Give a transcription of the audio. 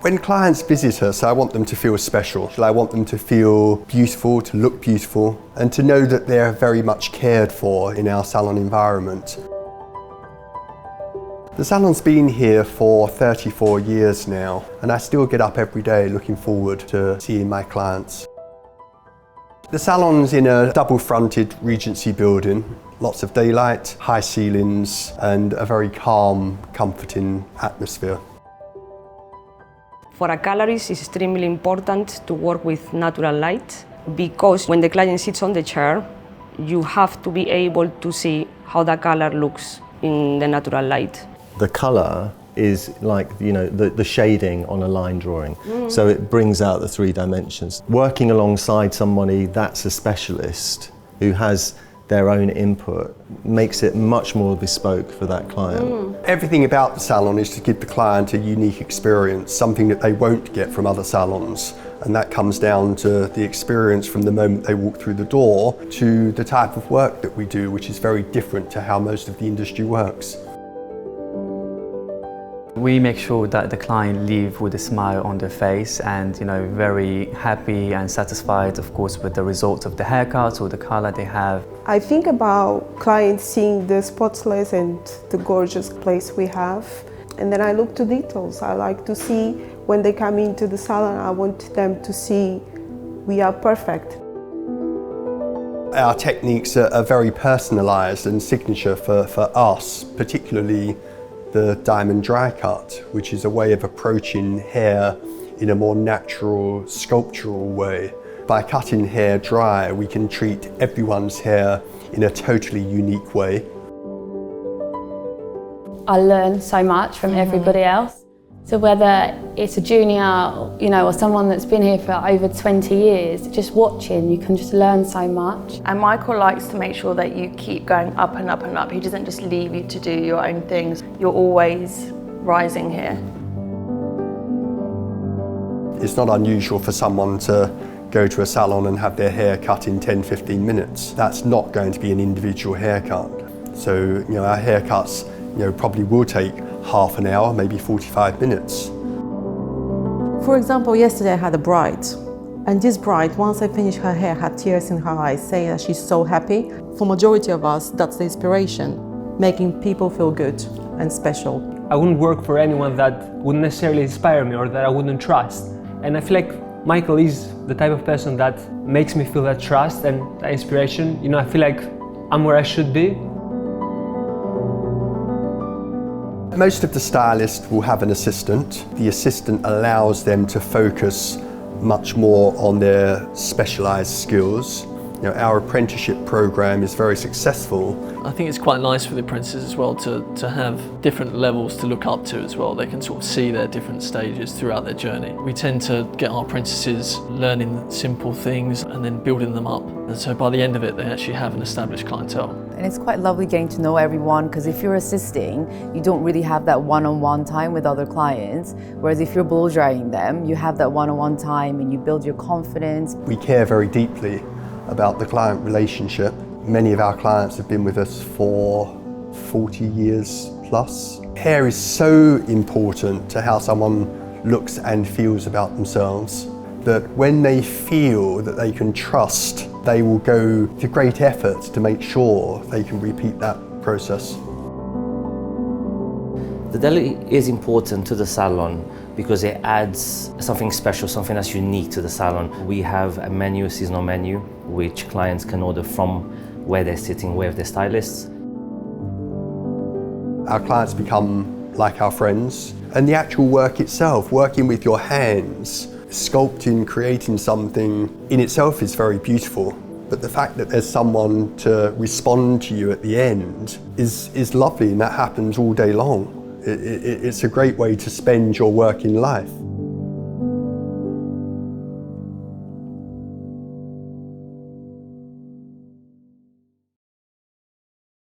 When clients visit us, I want them to feel special. I want them to feel beautiful, to look beautiful, and to know that they're very much cared for in our salon environment. The salon's been here for 34 years now, and I still get up every day looking forward to seeing my clients. The salon's in a double-fronted Regency building, lots of daylight, high ceilings, and a very calm, comforting atmosphere. For a colorist, it's extremely important to work with natural light, because when the client sits on the chair, you have to be able to see how the color looks in the natural light. The color is like, the shading on a line drawing. So it brings out the 3 dimensions. Working alongside somebody that's a specialist who has their own input makes it much more bespoke for that client. Everything about the salon is to give the client a unique experience, something that they won't get from other salons. And that comes down to the experience from the moment they walk through the door to the type of work that we do, which is very different to how most of the industry works. We make sure that the client leave with a smile on their face and very happy and satisfied, of course, with the results of the haircut or the color they have. I think about clients seeing the spotless and the gorgeous place we have, and then I look to details. I like to see when they come into the salon, I want them to see we are perfect. Our techniques are very personalised and signature for us, particularly the diamond dry cut, which is a way of approaching hair in a more natural, sculptural way. By cutting hair dry, we can treat everyone's hair in a totally unique way. I learn so much from everybody else. So whether it's a junior, or someone that's been here for over 20 years, just watching, you can just learn so much. And Michael likes to make sure that you keep going up and up and up. He doesn't just leave you to do your own things. You're always rising here. It's not unusual for someone to go to a salon and have their hair cut in 10-15 minutes. That's not going to be an individual haircut. So, our haircuts, probably will take half an hour, maybe 45 minutes. For example, yesterday I had a bride, and this bride, once I finished her hair, had tears in her eyes, saying that she's so happy. For majority of us, that's the inspiration, making people feel good and special. I wouldn't work for anyone that wouldn't necessarily inspire me or that I wouldn't trust. And I feel like Michael is the type of person that makes me feel that trust and that inspiration. I feel like I'm where I should be. Most of the stylists will have an assistant. The assistant allows them to focus much more on their specialised skills. Our apprenticeship program is very successful. I think it's quite nice for the apprentices as well to have different levels to look up to as well. They can sort of see their different stages throughout their journey. We tend to get our apprentices learning simple things and then building them up. And so by the end of it, they actually have an established clientele. And it's quite lovely getting to know everyone, because if you're assisting, you don't really have that one-on-one time with other clients. Whereas if you're blow drying them, you have that one-on-one time and you build your confidence. We care very deeply about the client relationship. Many of our clients have been with us for 40 years plus. Hair is so important to how someone looks and feels about themselves, that when they feel that they can trust, they will go to great efforts to make sure they can repeat that process. The deli is important to the salon because it adds something special, something that's unique to the salon. We have a menu, a seasonal menu, which clients can order from where they're sitting with their stylists. Our clients become like our friends, and the actual work itself, working with your hands, sculpting, creating something in itself is very beautiful. But the fact that there's someone to respond to you at the end is lovely, and that happens all day long. It's a great way to spend your working life.